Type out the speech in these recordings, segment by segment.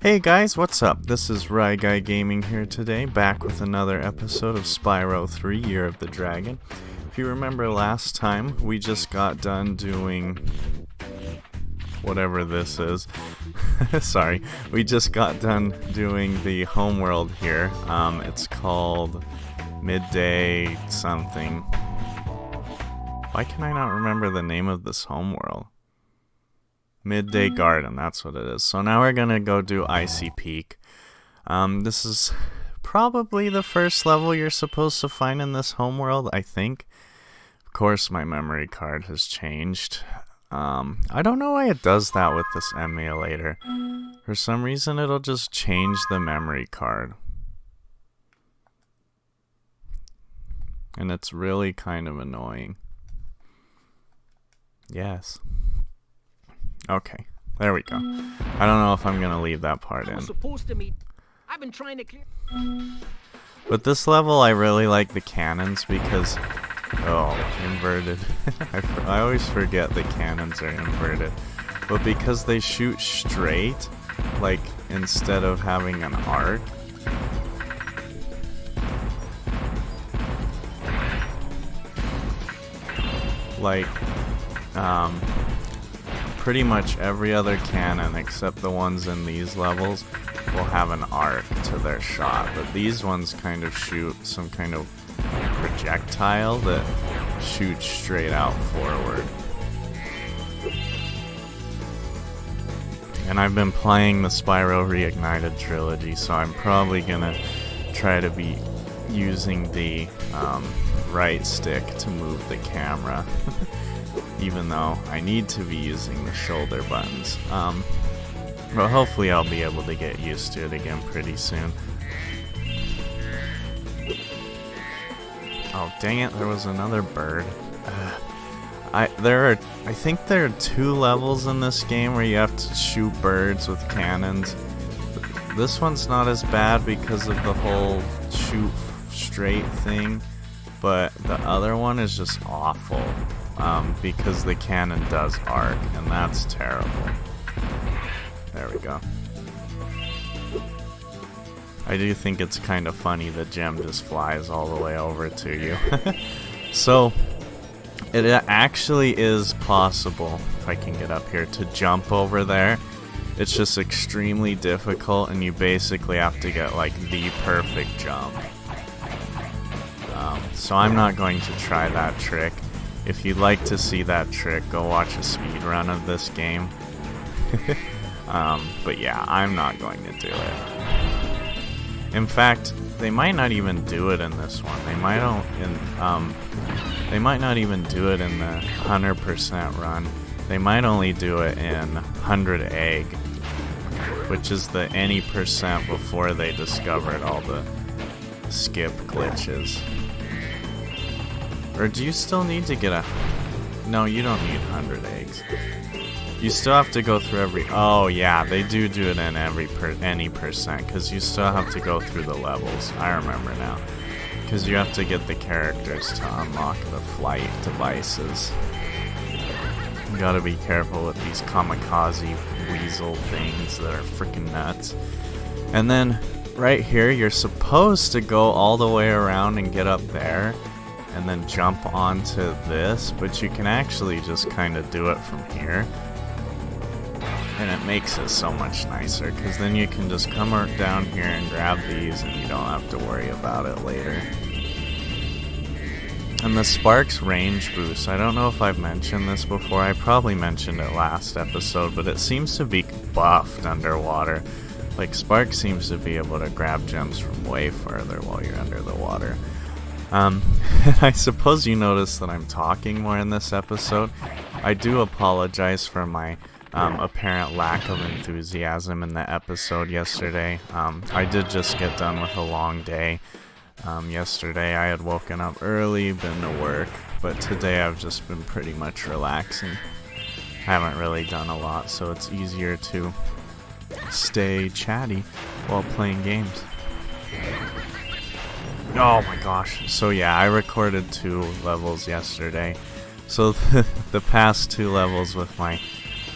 Hey guys, what's up? This is RyGuyGaming here today, back with another episode of Spyro 3, Year of the Dragon. If you remember last time, we just got done doing whatever this is. Sorry, we just got done doing the homeworld here. It's called Midday something. Why can I not remember the name of this homeworld? Midday Garden, that's what it is. So now we're gonna go do Icy Peak. This is probably the first level you're supposed to find in this homeworld, I think. Of course, my memory card has changed. I don't know why it does that with this emulator. For some reason, it'll just change the memory card. And it's really kind of annoying. Yes. Okay, there we go. I don't know if I'm gonna leave that part in. I've been trying to clear. But this level, I really like the cannons because... Oh, inverted. I always forget the cannons are inverted. But because they shoot straight, like, instead of having an arc... Like, pretty much every other cannon except the ones in these levels will have an arc to their shot, but these ones kind of shoot some kind of projectile that shoots straight out forward. And I've been playing the Spyro Reignited trilogy, so I'm probably gonna try to be using the right stick to move the camera. Even though I need to be using the shoulder buttons. But hopefully I'll be able to get used to it again pretty soon. Oh dang it, there was another bird. I think there are 2 levels in this game where you have to shoot birds with cannons. This one's not as bad because of the whole shoot straight thing, but the other one is just awful. Because the cannon does arc, and that's terrible. There we go. I do think it's kind of funny that Gem just flies all the way over to you. So, it actually is possible, if I can get up here, to jump over there. It's just extremely difficult, and you basically have to get, like, the perfect jump. So I'm not going to try that trick. If you'd like to see that trick, go watch a speedrun of this game. But yeah, I'm not going to do it. In fact, they might not even do it in this one. They might not even do it in the 100% run. They might only do it in 100 egg, which is the any percent before they discovered all the skip glitches. Or do you still need to get a... No, you don't need 100 eggs. You still have to go through every... Oh, yeah, they do it in any percent, because you still have to go through the levels. I remember now. Because you have to get the characters to unlock the flight devices. You gotta be careful with these kamikaze weasel things that are freaking nuts. And then, right here, you're supposed to go all the way around and get up there, and then jump onto this, but you can actually just kind of do it from here. And it makes it so much nicer, because then you can just come down here and grab these, and you don't have to worry about it later. And the Sparks range boost, I don't know if I've mentioned this before, I probably mentioned it last episode, but it seems to be buffed underwater. Like, Sparks seems to be able to grab gems from way further while you're under the water. I suppose you noticed that I'm talking more in this episode. I do apologize for my apparent lack of enthusiasm in the episode yesterday. I did just get done with a long day. Yesterday I had woken up early, been to work, but today I've just been pretty much relaxing. Haven't really done a lot, so it's easier to stay chatty while playing games. Oh my gosh. So yeah, I recorded 2 levels yesterday. So the past 2 levels with my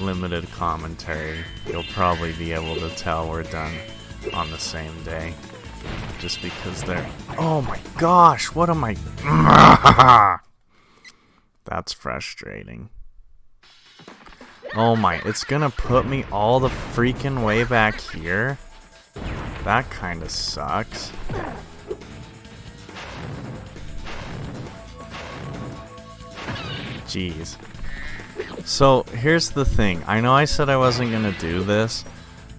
limited commentary, you'll probably be able to tell we're done on the same day. Just because they're... Oh my gosh, what am I... That's frustrating. Oh my, it's gonna put me all the freaking way back here? That kinda sucks. Jeez. So, here's the thing. I know I said I wasn't gonna do this,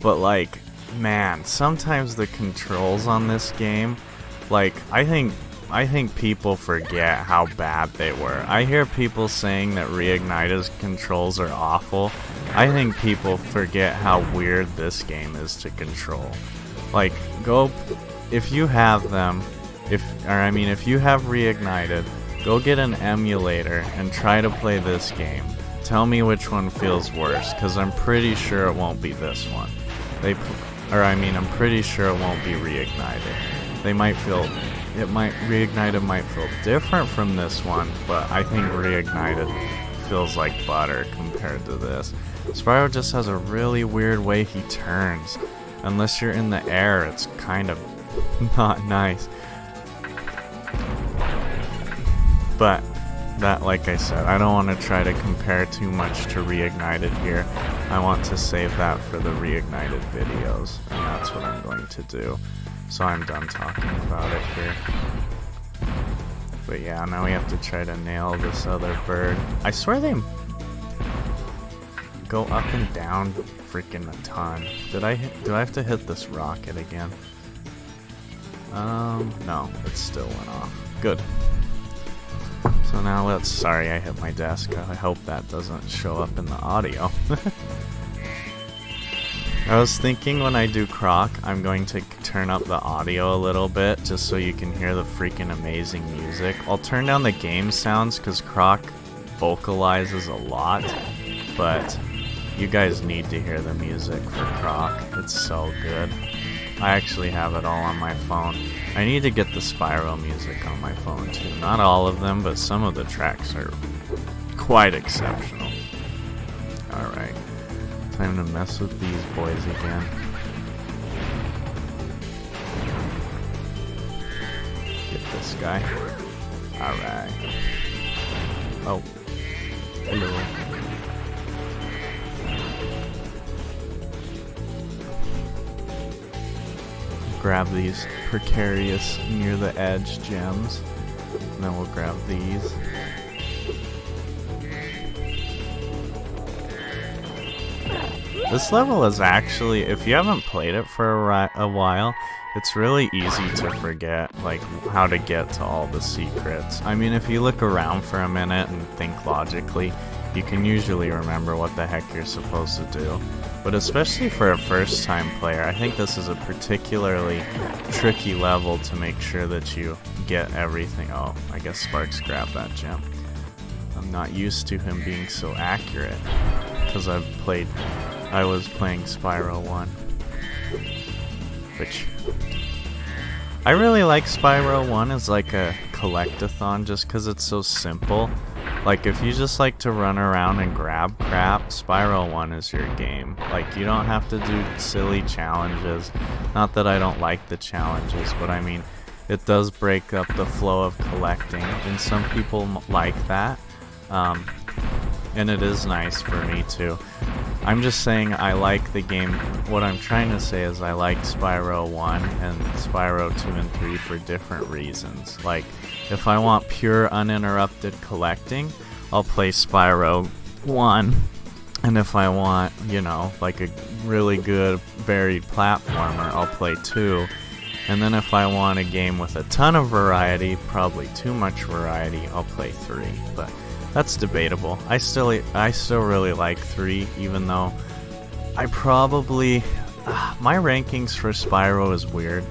but like, man, sometimes the controls on this game, like, I think people forget how bad they were. I hear people saying that Reignited controls are awful. I think people forget how weird this game is to control. Like, if you have them, if you have Reignited, go get an emulator and try to play this game. Tell me which one feels worse, because I'm pretty sure it won't be this one. I'm pretty sure it won't be Reignited. Reignited might feel different from this one, but I think Reignited feels like butter compared to this. Spyro just has a really weird way he turns. Unless you're in the air, it's kind of not nice. But that, like I said, I don't want to try to compare too much to Reignited here. I want to save that for the Reignited videos, and that's what I'm going to do. So I'm done talking about it here. But yeah, now we have to try to nail this other bird. I swear they go up and down freaking a ton. Do I have to hit this rocket again? No, it still went off. Good. So now sorry I hit my desk. I hope that doesn't show up in the audio. I was thinking when I do Croc, I'm going to turn up the audio a little bit just so you can hear the freaking amazing music. I'll turn down the game sounds because Croc vocalizes a lot, but you guys need to hear the music for Croc. It's so good. I actually have it all on my phone. I need to get the Spyro music on my phone too. Not all of them, but some of the tracks are quite exceptional. Alright. Time to mess with these boys again. Get this guy. Alright. Oh. Hello. Grab these precarious near the edge gems. And then we'll grab these. This level is actually, if you haven't played it for a while, it's really easy to forget, like, how to get to all the secrets. I mean, if you look around for a minute and think logically, you can usually remember what the heck you're supposed to do. But especially for a first-time player, I think this is a particularly tricky level to make sure that you get everything. Oh, I guess Sparks grabbed that gem. I'm not used to him being so accurate, because I was playing Spyro 1. Which, I really like Spyro 1 as like a collectathon just because it's so simple. Like, if you just like to run around and grab crap, Spyro 1 is your game. Like, you don't have to do silly challenges. Not that I don't like the challenges, but I mean, it does break up the flow of collecting, and some people like that. And it is nice for me too. I'm just saying I like the game. What I'm trying to say is I like Spyro 1 and Spyro 2 and 3 for different reasons. Like, if I want pure uninterrupted collecting, I'll play Spyro 1. And if I want, you know, like a really good varied platformer, I'll play 2. And then if I want a game with a ton of variety, probably too much variety, I'll play 3. But that's debatable. I still really like 3, even though I probably... my rankings for Spyro is weird.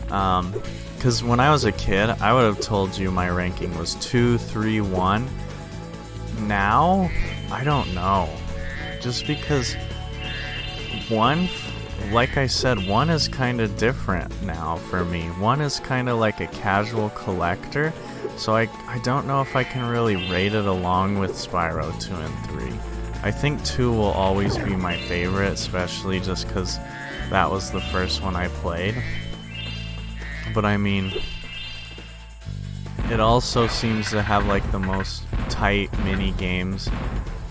Because when I was a kid, I would have told you my ranking was 2, 3, 1. Now, I don't know. Just because 1, like I said, 1 is kind of different now for me. 1 is kind of like a casual collector. So I don't know if I can really rate it along with Spyro 2 and 3. I think 2 will always be my favorite, especially just because that was the first one I played. But I mean, it also seems to have like the most tight mini games.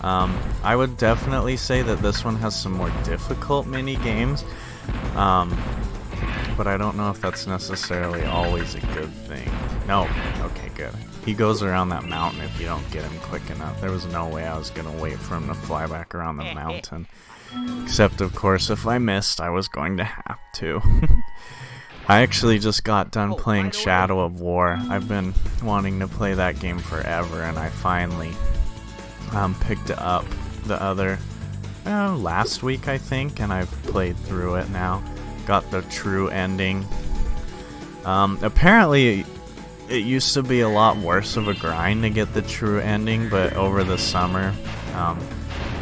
I would definitely say that this one has some more difficult mini games, but I don't know if that's necessarily always a good thing. No, okay, good. He goes around that mountain if you don't get him quick enough. There was no way I was gonna wait for him to fly back around the mountain. Except, of course, if I missed, I was going to have to. I actually just got done playing Shadow of War. I've been wanting to play that game forever, and I finally picked it up the other last week, I think, and I've played through it now. Got the true ending. Apparently it used to be a lot worse of a grind to get the true ending, but over the summer,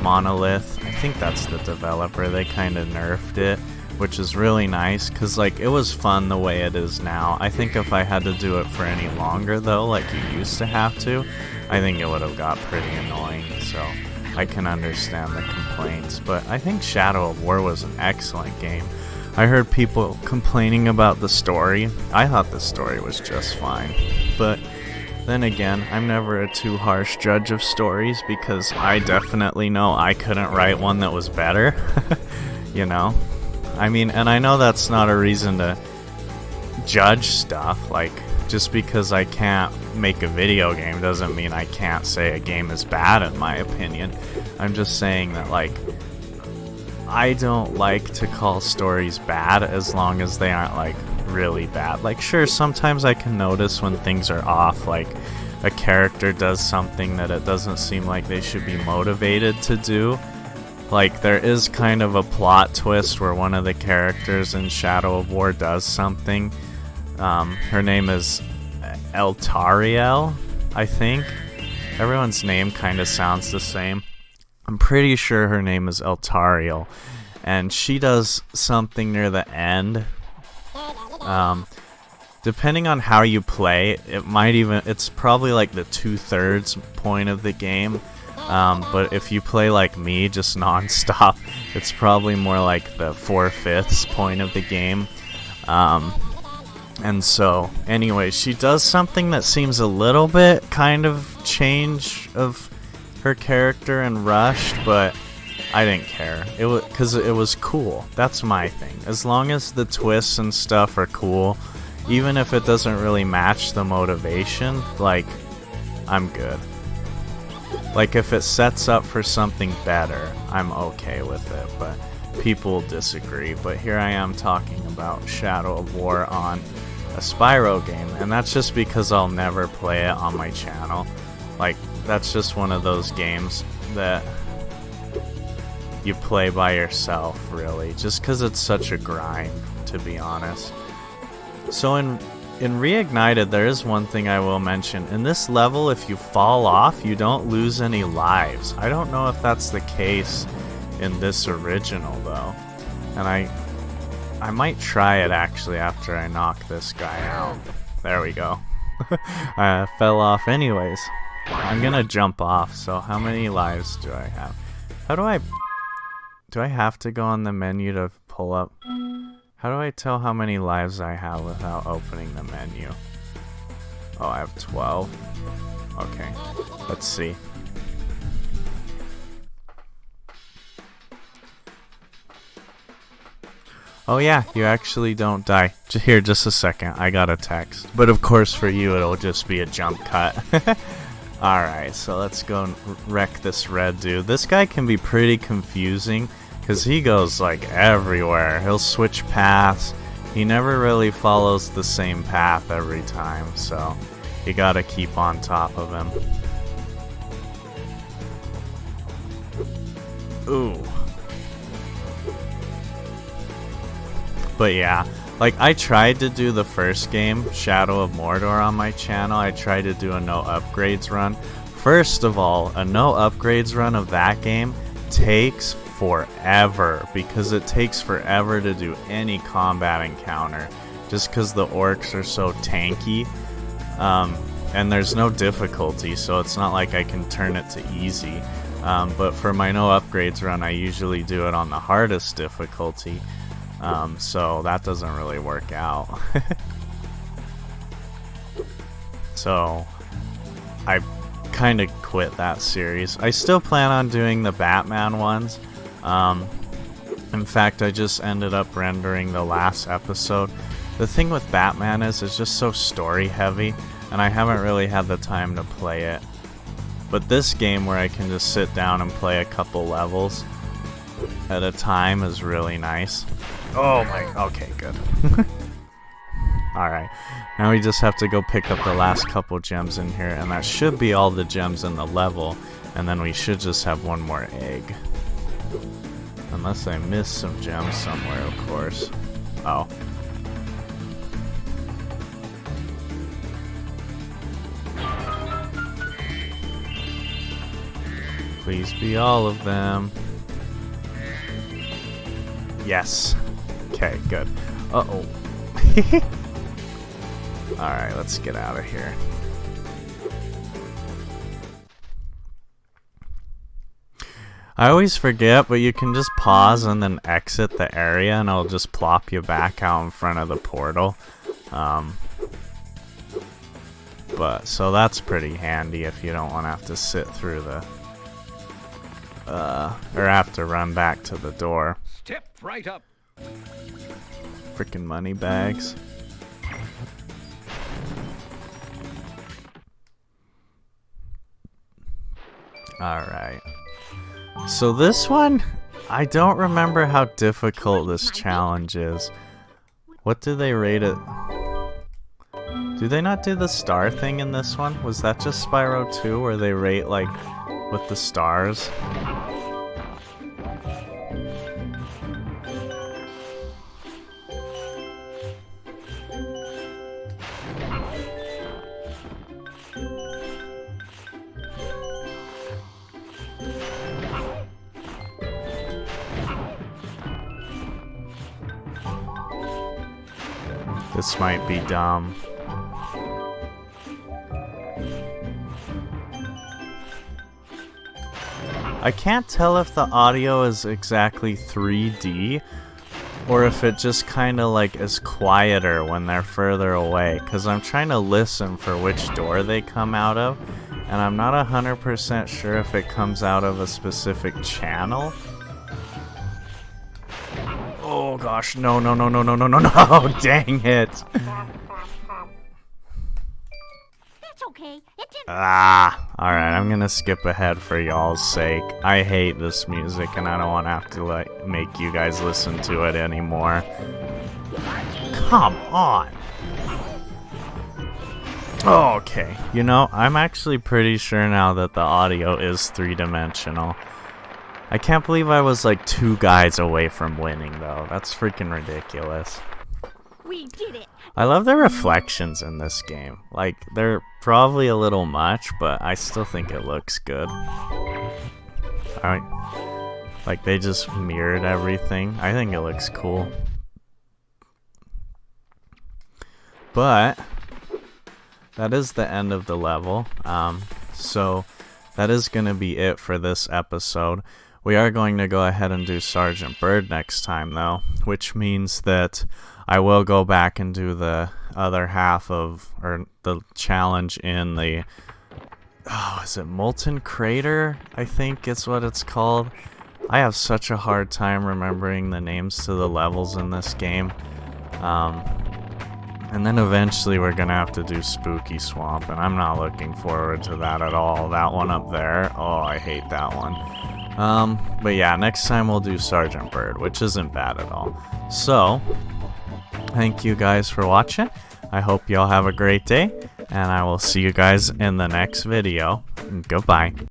Monolith, I think that's the developer, they kind of nerfed it, which is really nice, because like it was fun the way it is now. I think if I had to do it for any longer though, like you used to have to, I think it would have got pretty annoying, so I can understand the complaints. But I think Shadow of War was an excellent game. I heard people complaining about the story. I thought the story was just fine. But then again, I'm never a too harsh judge of stories, because I definitely know I couldn't write one that was better. You know? I mean, and I know that's not a reason to judge stuff. Like, just because I can't make a video game doesn't mean I can't say a game is bad, in my opinion. I'm just saying that, like, I don't like to call stories bad as long as they aren't like really bad. Like, sure, sometimes I can notice when things are off, like a character does something that it doesn't seem like they should be motivated to do. Like, there is kind of a plot twist where one of the characters in Shadow of War does something. Her name is Eltariel, I think. Everyone's name kind of sounds the same. I'm pretty sure her name is Eltariel, and she does something near the end. Depending on how you play, it's probably like the 2/3 point of the game. But if you play like me, just non-stop, it's probably more like the 4/5 point of the game. And so, anyway, she does something that seems a little bit kind of change of her character and rushed, but I didn't care. It was because it was cool. That's my thing. As long as the twists and stuff are cool, even if it doesn't really match the motivation, like, I'm good. Like, if it sets up for something better, I'm okay with it, but people disagree. But here I am talking about Shadow of War on a Spyro game, and that's just because I'll never play it on my channel. Like, that's just one of those games that you play by yourself, really, just because it's such a grind, to be honest. So in Reignited, there is one thing I will mention. In this level, if you fall off, you don't lose any lives. I don't know if that's the case in this original, though. And I might try it, actually, after I knock this guy out. There we go. I fell off anyways. I'm gonna jump off, so how many lives do I have? Do I have to go on the menu to pull up? How do I tell how many lives I have without opening the menu? Oh, I have 12. Okay, let's see. Oh yeah, you actually don't die. Here, just a second, I got a text. But of course for you it'll just be a jump cut. Alright, so let's go and wreck this red dude. This guy can be pretty confusing, because he goes like everywhere. He'll switch paths. He never really follows the same path every time, so you gotta keep on top of him. Ooh. But yeah, like, I tried to do the first game, Shadow of Mordor, on my channel. I tried to do a no upgrades run. First of all, a no upgrades run of that game takes forever, because it takes forever to do any combat encounter, just because the orcs are so tanky. And there's no difficulty, so it's not like I can turn it to easy. But for my no upgrades run, I usually do it on the hardest difficulty, so that doesn't really work out. So I kind of quit that series. I still plan on doing the Batman ones. In fact, I just ended up rendering the last episode. The thing with Batman is it's just so story heavy, and I haven't really had the time to play it. But this game where I can just sit down and play a couple levels at a time is really nice. Oh my, okay, good. Alright, now we just have to go pick up the last couple gems in here, and that should be all the gems in the level, and then we should just have one more egg. Unless I missed some gems somewhere, of course. Oh. Please be all of them. Yes. Okay, good. Uh-oh. Alright, let's get out of here. I always forget, but you can just pause and then exit the area and it'll just plop you back out in front of the portal. But so that's pretty handy if you don't want to have to sit through the or have to run back to the door. Step right up. Freaking money bags. Alright. So this one, I don't remember how difficult this challenge is. What do they rate it? Do they not do the star thing in this one? Was that just Spyro 2 where they rate like with the stars? This might be dumb. I can't tell if the audio is exactly 3D or if it just kind of like is quieter when they're further away, because I'm trying to listen for which door they come out of, and I'm not 100% sure if it comes out of a specific channel. Oh gosh, no, no, no, no, no, no, no, no, dang it. That's okay. It didn't. Alright, I'm gonna skip ahead for y'all's sake. I hate this music and I don't want to have to like make you guys listen to it anymore. Come on. Okay, you know, I'm actually pretty sure now that the audio is three-dimensional. I can't believe I was like 2 guys away from winning though. That's freaking ridiculous. We did it. I love the reflections in this game. Like, they're probably a little much, but I still think it looks good. Like, they just mirrored everything. I think it looks cool. But that is the end of the level. So that is going to be it for this episode. We are going to go ahead and do Sergeant Bird next time, though, which means that I will go back and do the other half of, or the challenge in the, is it Molten Crater? I think it's what it's called. I have such a hard time remembering the names to the levels in this game. And then eventually we're going to have to do Spooky Swamp, and I'm not looking forward to that at all. That one up there, oh, I hate that one. But yeah, next time we'll do Sergeant Bird, which isn't bad at all. So, thank you guys for watching. I hope y'all have a great day, and I will see you guys in the next video. Goodbye.